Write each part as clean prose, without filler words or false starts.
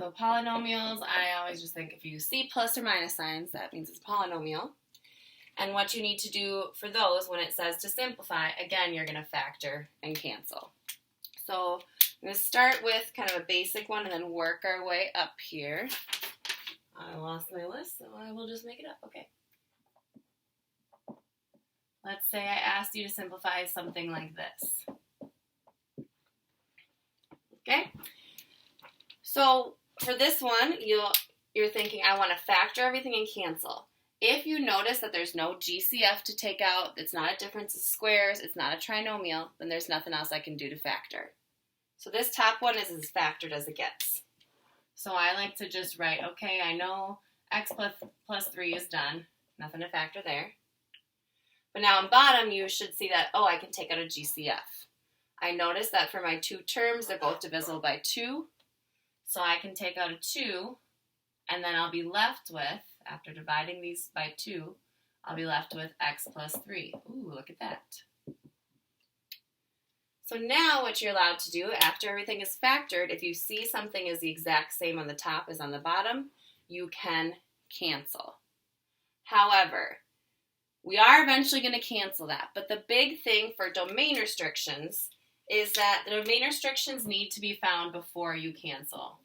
So polynomials, I always just think if you see plus or minus signs, that means it's a polynomial. And what you need to do for those when it says to simplify, again, you're going to factor and cancel. So I'm going to start with kind of a basic one and then work our way up here. I lost my list, so I will just make it up. Okay. Let's say I asked you to simplify something like this. Okay? So for this one, you're thinking, I want to factor everything and cancel. If you notice that there's no GCF to take out, it's not a difference of squares, it's not a trinomial, then there's nothing else I can do to factor. So this top one is as factored as it gets. So I like to just write, okay, I know x plus 3 is done. Nothing to factor there. But now on bottom, you should see that, oh, I can take out a GCF. I notice that for my two terms, they're both divisible by 2. So I can take out a 2, and then I'll be left with, after dividing these by 2, I'll be left with x plus 3. Ooh, look at that. So now what you're allowed to do after everything is factored, if you see something is the exact same on the top as on the bottom, you can cancel. However, we are eventually going to cancel that. But the big thing for domain restrictions is that the domain restrictions need to be found before you cancel.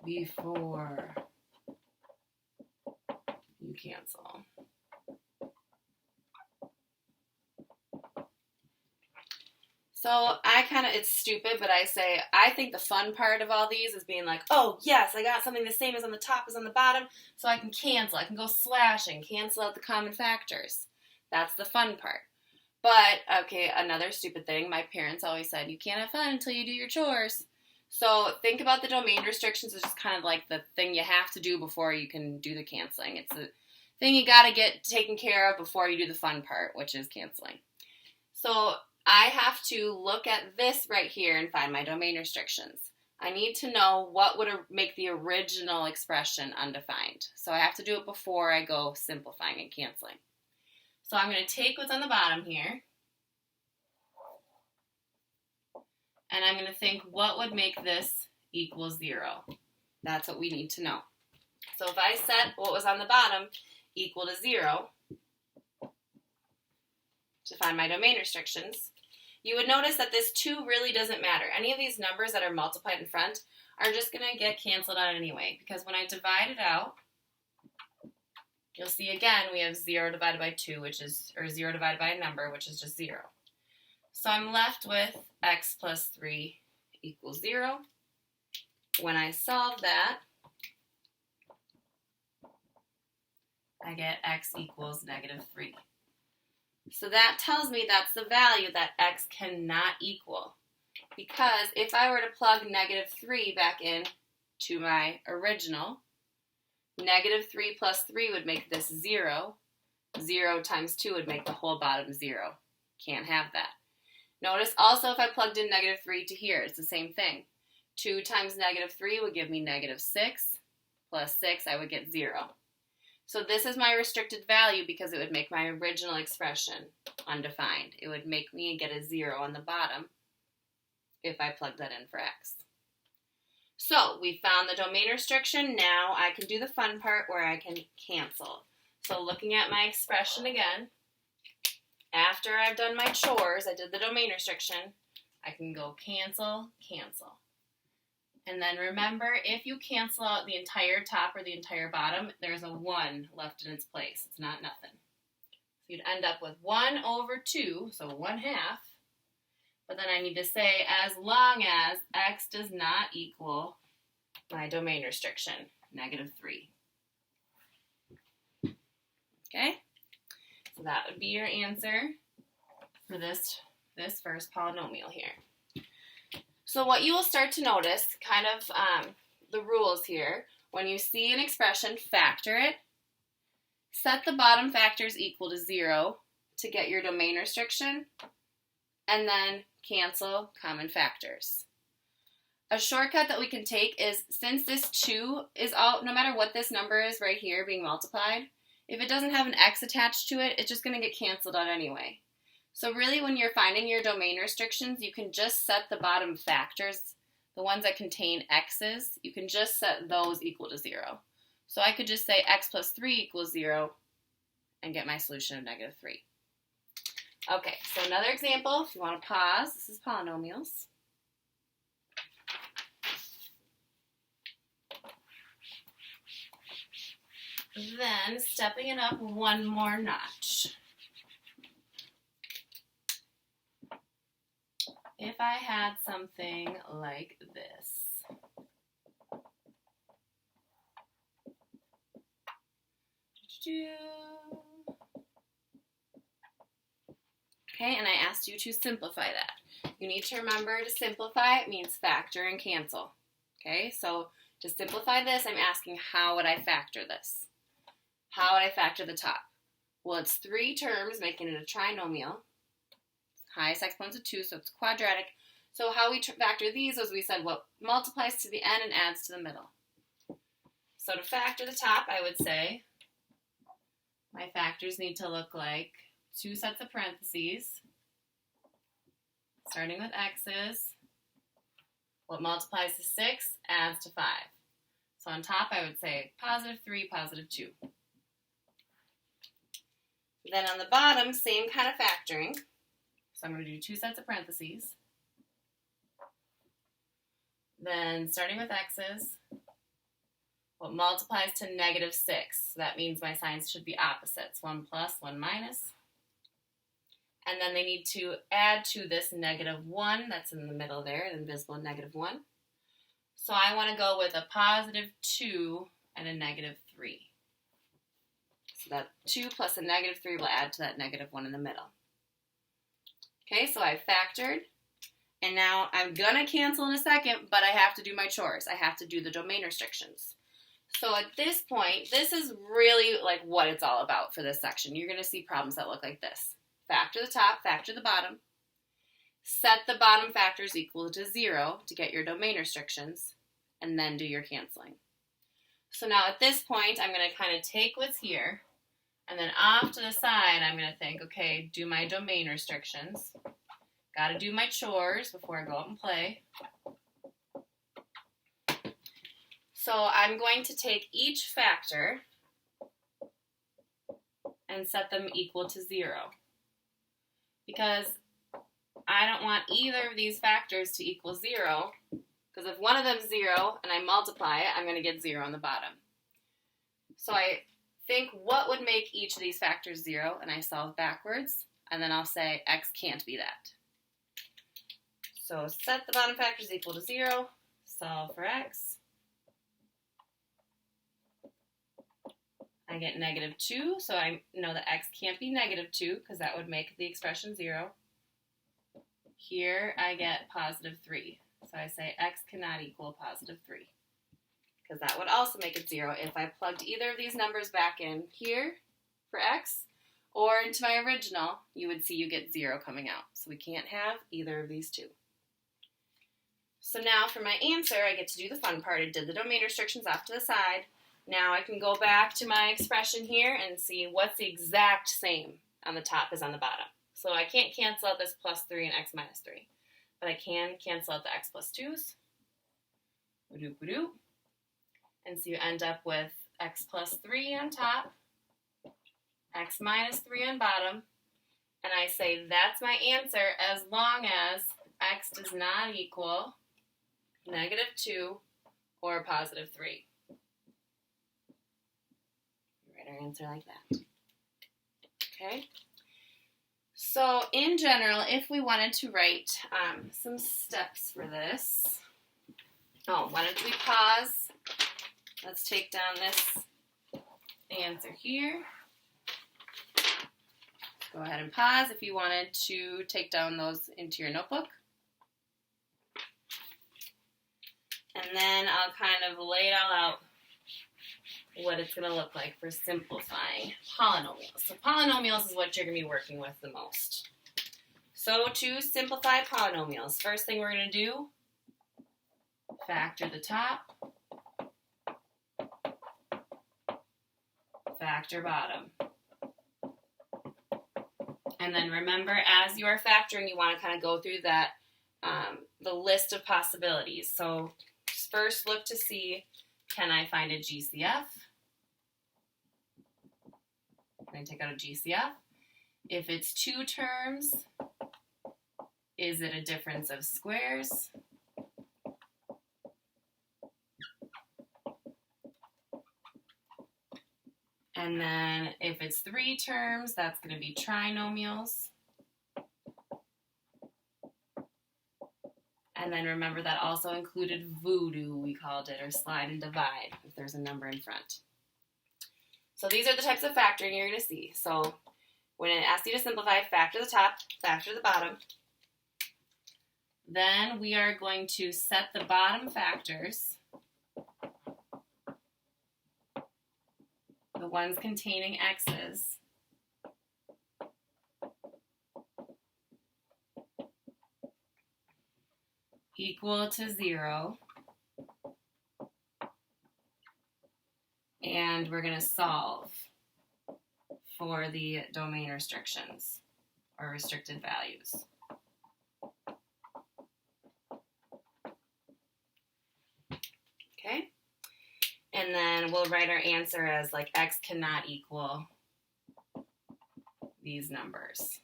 Before you cancel. So it's stupid, but I say, I think the fun part of all these is being like, oh yes, I got something the same as on the top as on the bottom, so I can cancel. I can go slashing, cancel out the common factors. That's the fun part. But, okay, another stupid thing, my parents always said, you can't have fun until you do your chores. So think about the domain restrictions as just kind of like the thing you have to do before you can do the canceling. It's the thing you got to get taken care of before you do the fun part, which is canceling. So I have to look at this right here and find my domain restrictions. I need to know what would make the original expression undefined. So I have to do it before I go simplifying and canceling. So I'm going to take what's on the bottom here, and I'm going to think what would make this equal 0. That's what we need to know. So if I set what was on the bottom equal to 0 to find my domain restrictions, you would notice that this 2 really doesn't matter. Any of these numbers that are multiplied in front are just going to get canceled out anyway, because when I divide it out, you'll see again we have 0 divided by 2, or 0 divided by a number, which is just 0. So I'm left with x plus 3 equals 0. When I solve that, I get x equals -3. So that tells me that's the value that x cannot equal. Because if I were to plug -3 back in to my original, -3 plus 3 would make this 0. 0 times 2 would make the whole bottom 0. Can't have that. Notice also if I plugged in -3 to here, it's the same thing. 2 times -3 would give me -6. Plus 6, I would get 0. So this is my restricted value because it would make my original expression undefined. It would make me get a 0 on the bottom if I plugged that in for x. So we found the domain restriction. Now I can do the fun part where I can cancel. So looking at my expression again, after I've done my chores, I did the domain restriction, I can go cancel, cancel. And then remember, if you cancel out the entire top or the entire bottom, there's a 1 left in its place. It's not nothing. So you'd end up with 1 over 2, so 1/2. But then I need to say, as long as x does not equal my domain restriction, -3. Okay? So that would be your answer for this first polynomial here. So what you will start to notice, kind of the rules here, when you see an expression, factor it, set the bottom factors equal to 0 to get your domain restriction, and then cancel common factors. A shortcut that we can take is, since this 2 is all, no matter what this number is right here being multiplied, if it doesn't have an x attached to it, it's just going to get canceled out anyway. So really when you're finding your domain restrictions, you can just set the bottom factors, the ones that contain x's, you can just set those equal to 0. So I could just say x plus 3 equals 0 and get my solution of negative 3. Okay, so another example, if you want to pause, this is polynomials. Then stepping it up one more notch. If I had something like this. Okay, and I asked you to simplify that. You need to remember to simplify, it means factor and cancel. Okay, so to simplify this, I'm asking how would I factor this? How would I factor the top? Well, it's 3 terms, making it a trinomial. Highest exponents of 2, so it's quadratic. So how we factor these was we said what multiplies to the end and adds to the middle. So to factor the top, I would say my factors need to look like 2 sets of parentheses, starting with x's. What multiplies to 6 adds to 5. So on top, I would say positive 3, positive 2. Then on the bottom, same kind of factoring. So I'm going to do 2 sets of parentheses. Then starting with x's, what multiplies to negative 6. So that means my signs should be opposites, 1 plus, 1 minus. And then they need to add to this negative 1 that's in the middle there, an invisible negative 1. So I want to go with a positive 2 and a negative 3. So that 2 plus a negative 3 will add to that negative 1 in the middle. Okay, so I factored, and now I'm going to cancel in a second, but I have to do my chores. I have to do the domain restrictions. So at this point, this is really like what it's all about for this section. You're going to see problems that look like this. Factor the top, factor the bottom. Set the bottom factors equal to 0 to get your domain restrictions, and then do your canceling. So now at this point, I'm going to kind of take what's here, and then off to the side, I'm going to think, okay, do my domain restrictions. Got to do my chores before I go out and play. So I'm going to take each factor and set them equal to 0. Because I don't want either of these factors to equal 0, because if one of them is 0 and I multiply it, I'm going to get 0 on the bottom. So I think what would make each of these factors 0, and I solve backwards, and then I'll say x can't be that. So set the bottom factors equal to 0, solve for x. I get negative 2, so I know that x can't be negative 2, because that would make the expression 0. Here I get positive 3, so I say x cannot equal positive 3, because that would also make it 0 if I plugged either of these numbers back in here for x, or into my original, you would see you get 0 coming out. So we can't have either of these two. So now for my answer, I get to do the fun part. I did the domain restrictions off to the side. Now I can go back to my expression here and see what's the exact same on the top as on the bottom. So I can't cancel out this plus 3 and x minus 3, but I can cancel out the x plus 2's. And so you end up with x plus 3 on top, x minus 3 on bottom, and I say that's my answer as long as x does not equal negative 2 or positive 3. Write our answer like that. Okay? So in general, if we wanted to write some steps for this, why don't we pause? Let's take down this answer here. Go ahead and pause if you wanted to take down those into your notebook. And then I'll kind of lay it all out what it's going to look like for simplifying polynomials. So polynomials is what you're going to be working with the most. So to simplify polynomials, first thing we're going to do, factor the top, factor bottom. And then remember, as you are factoring, you want to kind of go through that, the list of possibilities. So first look to see, can I find a GCF? Can I take out a GCF? If it's two terms, is it a difference of squares? And then if it's three terms, that's going to be trinomials. And then remember that also included voodoo, we called it, or slide and divide, if there's a number in front. So these are the types of factoring you're going to see. So when it asks you to simplify, factor the top, factor the bottom. Then we are going to set the bottom factors, the ones containing x's, equal to 0, and we're going to solve for the domain restrictions or restricted values. Okay, and then we'll write our answer as like x cannot equal these numbers.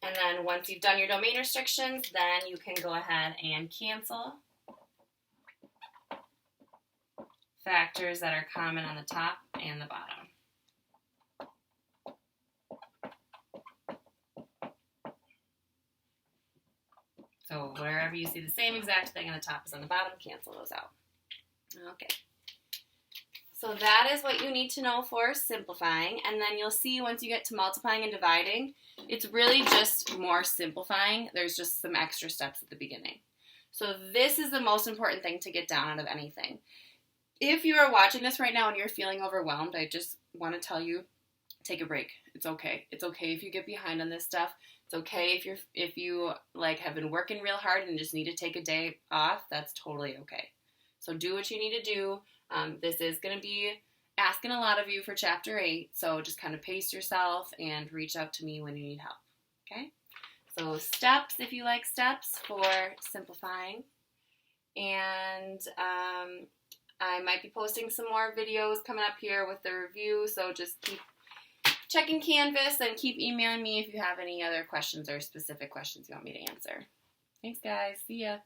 And then once you've done your domain restrictions, then you can go ahead and cancel factors that are common on the top and the bottom. So wherever you see the same exact thing on the top as on the bottom, cancel those out. Okay. So that is what you need to know for simplifying. And then you'll see once you get to multiplying and dividing, it's really just more simplifying. There's just some extra steps at the beginning. So this is the most important thing to get down out of anything. If you are watching this right now and you're feeling overwhelmed, I just want to tell you, take a break. It's okay. It's okay if you get behind on this stuff. It's okay if you like have been working real hard and just need to take a day off. That's totally okay. So do what you need to do. This is going to be asking a lot of you for Chapter 8, so just kind of pace yourself and reach out to me when you need help, okay? So steps, if you like steps, for simplifying. And I might be posting some more videos coming up here with the review, so just keep checking Canvas and keep emailing me if you have any other questions or specific questions you want me to answer. Thanks, guys. See ya.